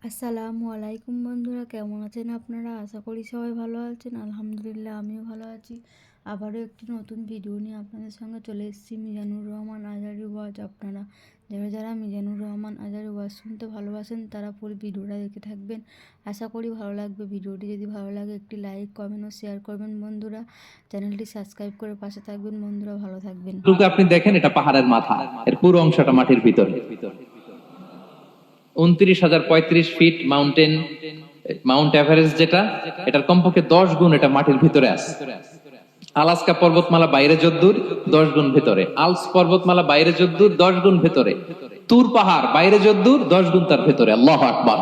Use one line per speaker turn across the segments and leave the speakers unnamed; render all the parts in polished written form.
আসসালামু আলাইকুম বন্ধুরা, কেমন আছেন আপনারা? আশা করি সবাই ভালো আছেন। আলহামদুলিল্লাহ আমিও ভালো আছি। আবারও একটি নতুন ভিডিও নিয়ে আপনাদের সঙ্গে চলে এসেছি। মিজানুর রহমান আজহারী ওয়াজ। আপনারা যারা মিজানুর রহমান আজহারী ওয়াজ শুনতে ভালোবাসেন তারা পুরো ভিডিওটা দেখে থাকবেন। আশা করি ভালো লাগবে। ভিডিওটি যদি ভালো লাগে একটি লাইক, কমেন্ট ও শেয়ার করবেন বন্ধুরা। চ্যানেলটি সাবস্ক্রাইব করে পাশে থাকবেন বন্ধুরা। ভালো থাকবেন।
আপনি দেখেন, এটা পাহাড়ের মাথা, এর পুরো অংশটা মাটির ভিতরে। 29,035 ফিট মাউন্টেন, মাউন্ট এভারেস্ট যেটা, এটার কমপক্ষে 10 গুণ এটা মাটির ভিতরে আছে। আলাস্কা পর্বতমালা বাইরে যদ্দূর 10 গুণ ভিতরে, আলস পর্বতমালা বাইরে যদ্দূর 10 গুণ ভিতরে, তুর পাহাড় বাইরে যদ্দূর 10 গুণ তার ভিতরে। আল্লাহু আকবার।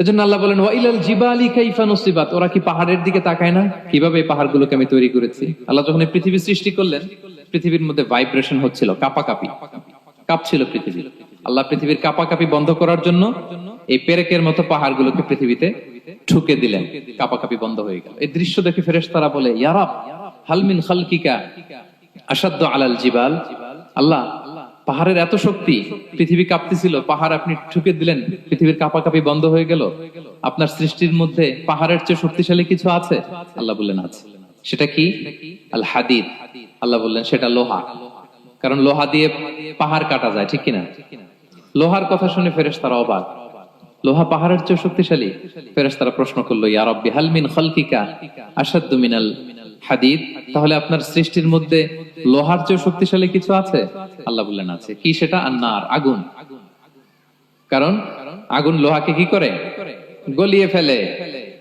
এজন্য আল্লাহ বলেন ওয়াইলাল জিবালি কাইফা নুসিবাত, ওরা কি পাহাড়ের দিকে তাকায় না কিভাবে এই পাহাড়গুলোকে আমি তৈরি করেছি। আল্লাহ যখন এই পৃথিবী সৃষ্টি করলেন, পৃথিবীর মধ্যে ভাইব্রেশন হচ্ছিল, কাঁপাকাঁপি, কাঁপছিল পৃথিবী। আল্লাহ পৃথিবীর কাঁপাকাঁপি বন্ধ করার জন্য এই পেরেকের মতো পাহাড়গুলোকে পৃথিবীতে ঠুকে দিলেন, কাঁপাকাঁপি বন্ধ হয়ে গেল। এই দৃশ্য দেখে ফেরেশতারা বলে ইয়া রাব হাল মিন খালকিকা আশাদ্দু আলাল জিবাল। আল্লাহ, পাহাড়ের এত শক্তি, পৃথিবী কাঁপতেছিল, পাহাড় আপনি ঠুকে দিলেন, পৃথিবীর কাঁপাকাঁপি বন্ধ হয়ে গেল। আপনার সৃষ্টির মধ্যে পাহাড়ের চেয়ে শক্তিশালী কিছু আছে? আল্লাহ বললেন আছে। সেটা কি? আল হাদিদ। আল্লাহ বললেন সেটা লোহা। কারণ লোহা দিয়ে পাহাড় কাটা যায়, ঠিক কিনা? লোহার কথা শুনে ফেরেশতারা অবাক। লোহা পাহাড়ের চেয়ে শক্তিশালী? ফেরেশতারা প্রশ্ন করলো ইয়া রাব্বি হাল মিন খালকিকা আশাদ্দু মিনাল হাদিদ, তাহলে আপনার সৃষ্টির মধ্যে লোহার চেয়ে শক্তিশালী কিছু আছে? আল্লাহ বললেন আছে। কি সেটা? আন্নার, আগুন। কারণ আগুন লোহাকে কি করে? গলিয়ে ফেলে।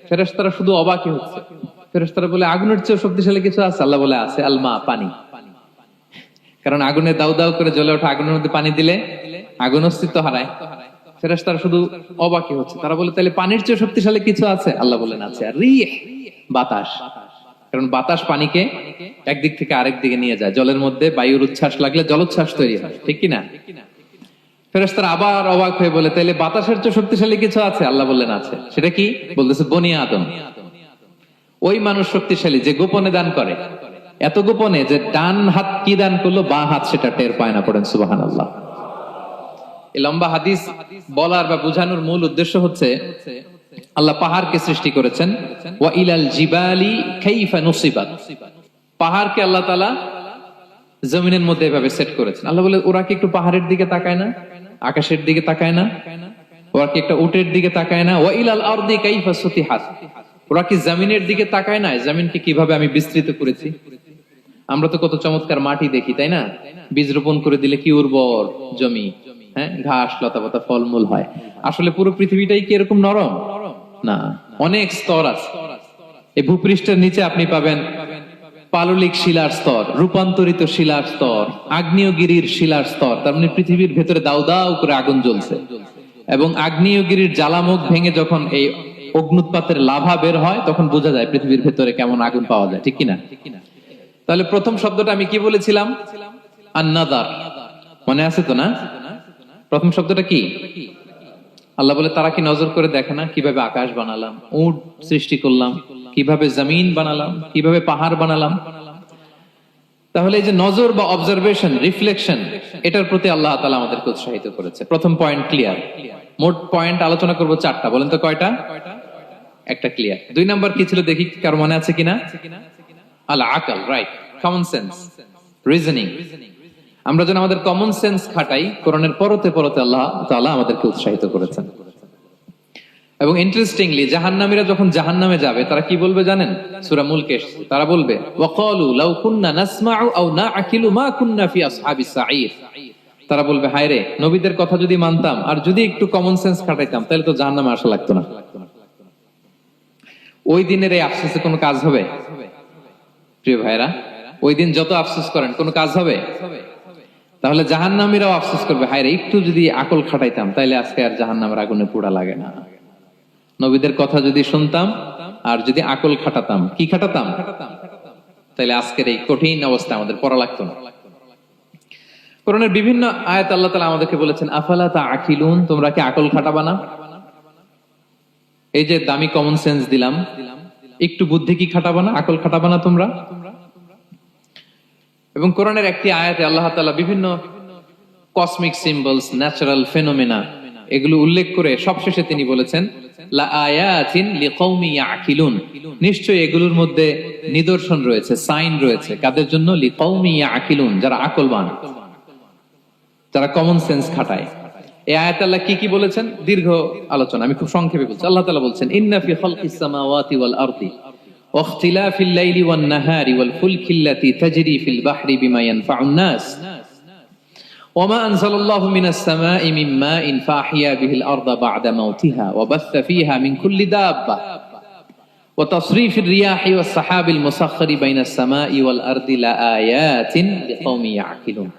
ফেরেশতারা শুধু অবাকই হচ্ছে। ফেরেশতারা বলে আগুনের চেয়ে শক্তিশালী কিছু আছে? আল্লাহ বলে আছে আল মা, পানি। কারণ আগুনে দাউ দাউ করে জ্বলে ওঠা আগুনের মধ্যে পানি দিলে আগুন অস্তিত্ব হারায়। ফেরেশতারা শুধু অবাকই হচ্ছে। তারা বলে তাহলে পানির চেয়ে শক্তিশালী কিছু আছে? আল্লাহ বলেন আছে। আর রিহ, বাতাস। কারণ বাতাস পানিকে একদিক থেকে আরেক দিকে নিয়ে যায়। জলের মধ্যে বায়ুর উচ্ছ্বাস লাগলে জলোচ্ছ্বাস তৈরি হয়, ঠিক কিনা? ফেরেশতারা আবার অবাক হয়ে বলে তাহলে বাতাসের চেয়ে শক্তিশালী কিছু আছে? আল্লাহ বললেন আছে। সেটা কি? বলতেছে বনি আদম। ওই মানুষ শক্তিশালী যে গোপনে দান করে, এত গোপনে যে ডান হাত কি দান করলো, বাঁ হাত সেটা টের পায় না। পড়েন সুবহানাল্লাহ। এই লম্বা হাদিস বলার বা বোঝানোর মূল উদ্দেশ্য হচ্ছে আল্লাহ পাহাড়কে সৃষ্টি করেছেন। ওয়া ইলাল জিবালি কাইফা নুসিবাত, পাহাড়কে আল্লাহ তাআলা জমিনের মধ্যে এভাবে সেট করেছেন। আল্লাহ বলে ওরা কি একটু পাহাড়ের দিকে তাকায় না, আকাশের দিকে তাকায় না? ওরা কি একটা উটের দিকে তাকায় না? ওয়া ইলাল আরদি কাইফা সুতিহাত, ওরা কি জমিনের দিকে তাকায় না জমিনকে কিভাবে আমি বিস্তৃত করেছি। আমরা তো কত চমৎকার মাটি দেখি, তাই না? বীজ রোপণ করে দিলে কি উর্বর জমি, হ্যাঁ, ঘাস লতাপাতা ফলমূল হয়। আসলে পুরো পৃথিবীটাই কি এরকম নরম? না, অনেক স্তর আছে। এই ভূপৃষ্ঠের নিচে আপনি পাবেন পাললিক শিলার স্তর, রূপান্তরিত শিলার স্তর, আগ্নেয়গিরির শিলার স্তর। তার মানে পৃথিবীর ভেতরে দাউ দাউ করে আগুন জ্বলছে। এবং আগ্নেয়গিরির জ্বালামুখ ভেঙে যখন এই অগ্নুৎপাতের লাভা বের হয়, তখন বোঝা যায় পৃথিবীর ভেতরে কেমন আগুন পাওয়া যায়, ঠিক কিনা? তাহলে প্রথম শব্দটা আমি কি বলেছিলাম? আন-নাযার। মনে আছে তো না? প্রথম শব্দটা কি? আল্লাহ বলে তারা কি নজর করে দেখে না কিভাবে আকাশ বানালাম, উট সৃষ্টি করলাম, কিভাবে জমিন বানালাম, কিভাবে পাহাড় বানালাম। তাহলে এই যে নজর বা অবজারভেশন, রিফ্লেকশন, এটার প্রতি আল্লাহ তাআলা আমাদেরকে উৎসাহিত করেছে। প্রথম পয়েন্ট ক্লিয়ার। মোট পয়েন্ট আলোচনা করব 4টা। বলেন তো কয়টা? একটা ক্লিয়ার। 2 নাম্বার কি ছিল দেখি, কার মনে আছে কিনা? আল আকল, রাইট, কমন সেন্স, রিজনিং। আমরা যেন আমাদের কমন সেন্স খাটাই, কোরআনের পরতে পরতে আল্লাহ তাআলা আমাদেরকে উৎসাহিত করেছেন। এবং ইন্টারেস্টিংলি জাহান্নামীরা যখন জাহান্নামে যাবে তারা কি বলবে জানেন? সূরা মুলকে এসেছে, তারা বলবে ওয়াকালু লাউ কুননা নাসমাউ আও নাআকিলু মা কুননা ফি আসহাবিস সাঈর। তারা বলবে হায় রে, নবীদের কথা যদি মানতাম আর যদি একটু কমন সেন্স খাটাইতাম তাহলে তো জাহান্নামে আসা লাগতো না। ওই দিনের এই আফসোসে কোনো কাজ হবে? প্রিয় ভাইরা, ওই দিন যত আফসোস করেন কোনো কাজ হবে? তাহলে জাহান্নামীরাও আফসোস করবে হায় রে, একটু যদি আকল খাটাইতাম তাইলে আজকে আর জাহান্নামের আগুনে পোড়া লাগে না। নবীদের কথা যদি শুনতাম আর যদি আকল খাটাতাম, কি খাটাতাম, তাইলে আজকের এই কঠিন অবস্থা আমাদের পড়া লাগতো না। কোরআনের বিভিন্ন আয়াত আল্লাহ তাআলা আমাদেরকে বলেছেন আফালা তাআকিলুন, তোমরা কি আকল খাটাবা না? এই যে দামি কমন সেন্স দিলাম, একটু বুদ্ধি কি খাটাবা না, আকল খাটাবা না তোমরা? এবং কোরআনের একটি আয়াতে আল্লাহ তাআলা বিভিন্ন কসমিক সিম্বলস, ন্যাচারাল ফেনোমেনা, এগুলো উল্লেখ করে সবশেষে তিনি বলেছেন লা আয়াতিন লিকৌমি ইয়াকিলুন, নিশ্চয়ই এগুলোর মধ্যে নিদর্শন রয়েছে, সাইন রয়েছে, কাদের জন্য? লিকৌমি ইয়াকিলুন, যারা আকলবান, যারা কমন সেন্স খাটায়। এই আয়াত আল্লাহ কি কি বলেছেন? দীর্ঘ আলোচনা, আমি খুব সংক্ষেপে বলছি। আল্লাহ তাআলা বলছেন ইন্না ফি খালকিস সামাওয়াতি ওয়াল আরদি ওয়া ইখতিলাফিল লাইলি ওয়ান নাহারি ওয়াল ফুলকি আল্লাতী তাজরি ফিল বাহরি বিমা ইয়ানফাউন নাস وما أنزل الله من السماء من ماء فأحيا به الأرض بعد موتها وبث فيها من كل دابة وتصريف الرياح والسحاب المسخر بين السماء والأرض لآيات لقوم يعقلون।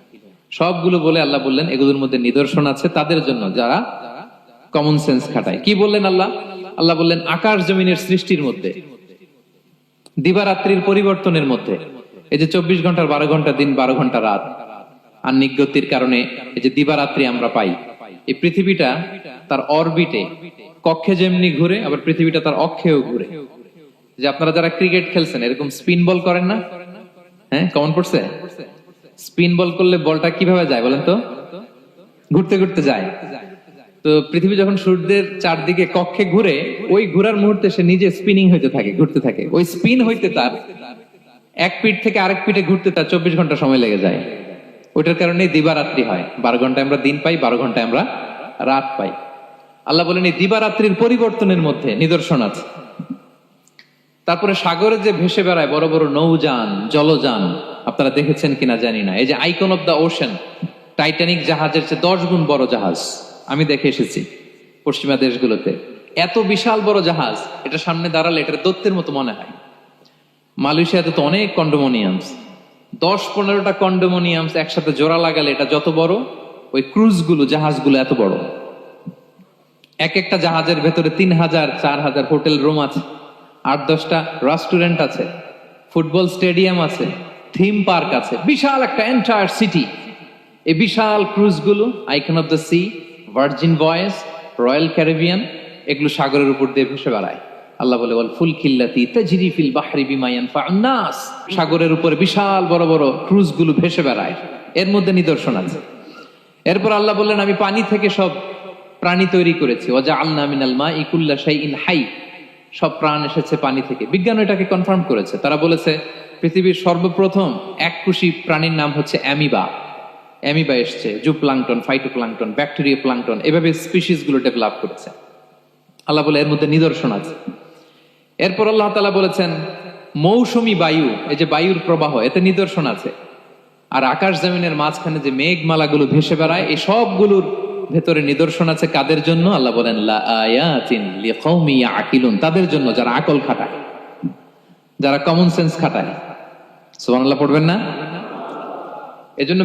সবগুলো বলে আল্লাহ বললেন এগুলোর মধ্যে নিদর্শন আছে তাদের জন্য যারা কমন সেন্স খাটায়। কি বললেন আল্লাহ? আল্লাহ বললেন আকাশ জমিনের সৃষ্টির মধ্যে, দিবারাত্রির পরিবর্তনের মধ্যে, এই যে 24 ঘন্টার 12 ঘন্টা দিন, 12 ঘন্টা রাত, আহ্নিক গতির কারণে এই যে দিবারাত্রি আমরা পাই, এই পৃথিবীটা তার অরবিটে কক্ষে যেমনি ঘুরে, আবার পৃথিবীটা তার অক্ষেও ঘুরে। যে আপনারা যারা ক্রিকেট খেলছেন এরকম স্পিন বল করেন না? হ্যাঁ, কমন পড়ছে? স্পিন বল করলে বলটা কিভাবে যায় বলেন তো? ঘুরতে ঘুরতে যায়। তো পৃথিবী যখন সূর্যের চারদিকে কক্ষে ঘুরে, ওই ঘোরার মুহূর্তে সে নিজে স্পিনিং হইতে থাকে, ঘুরতে থাকে। ওই স্পিন হইতে তার এক পিঠ থেকে আরেক পিঠে ঘুরতে তার 24 ঘন্টা সময় লেগে যায়। ওইটার কারণে দিবারাত্রি হয়। 12 ঘন্টায় আমরা দিন পাই, 12 ঘন্টায় আমরা রাত পাই। আল্লাহ বলেন এই দিবারাত্রির পরিবর্তনের মধ্যে নিদর্শন আছে। তারপরে সাগরে যে ভেসে বেড়ায় বড় বড় নৌযান, জলযান, আপনারা দেখেছেন কিনা জানি না, এই যে icon of the ocean, Titanic জাহাজের চেয়ে 10 গুণ বড় জাহাজ আমি দেখে এসেছি পশ্চিমা দেশগুলোতে। এত বিশাল বড় জাহাজ, এটা সামনে দাঁড়ালে এটার দৈত্যের মতো মনে হয়। মালয়েশিয়াতে তো অনেক কন্ডোমোনিয়ামস, 10-15টা কন্ডোমোনিয়ামস একসাথে জোড়া লাগালে এটা যত বড়, ওই ক্রুজগুলো, জাহাজগুলো এত বড়। এক একটা জাহাজের ভেতরে 3000-4000 হোটেল রুম আছে, 8-10টা রেস্টুরেন্ট আছে, ফুটবল স্টেডিয়াম আছে, থিম পার্ক আছে, বিশাল একটা এন্টায়ার সিটি। এই বিশাল ক্রুজগুলো, Icon of the Sea, Virgin Voyages, Royal Caribbean, এগুলো সাগরের উপর দিয়ে ভেসে বেড়ায়। আল্লাহ বলে বল ফুলকিল্লাতি তাজরি ফিল বাহরি বিমা ইয়ানফাউন নাস, সাগরের উপরে বিশাল বড় বড় ক্রুজগুলো ভেসে বেড়ায়, এর মধ্যে নিদর্শন আছে। এরপর আল্লাহ বললেন আমি পানি থেকে সব প্রাণী তৈরি করেছি, ওয়াজআলনা মিনাল মাই কুল্লা শাইইন হাই, সব প্রাণ এসেছে পানি থেকে। বিজ্ঞান এটাকে কনফার্ম করেছে। তারা বলেছে পৃথিবীর সর্বপ্রথম এককোষী প্রাণীর নাম হচ্ছে অ্যামিবা। অ্যামিবা এসছে, জুপ্লাঙ্কটন, ফাইটোপ্লাঙ্কটন, ব্যাকটেরিয়া প্লাঙ্কটন, এভাবে স্পিসিস গুলো ডেভেলপ করেছে। আল্লাহ বলে এর মধ্যে নিদর্শন আছে। এরপর আল্লাহ তাআলা বলেছেন মৌসুমী বায়ু, এই যে বায়ুর প্রবাহ, এতে নিদর্শন আছে। আর আকাশ জমিনের মাঝখানে যে মেঘমালাগুলো ভেসে বেড়ায়, এই সবগুলোর ভেতরে নিদর্শন আছে। কাদের জন্য? আল্লাহ বলেন লা আয়াতিন লিকৌমি ইয়াকিলুন, তাদের জন্য যারা আকল খাটায়, যারা কমন সেন্স খাটায়। সুবহানাল্লাহ পড়বেন না? এজন্য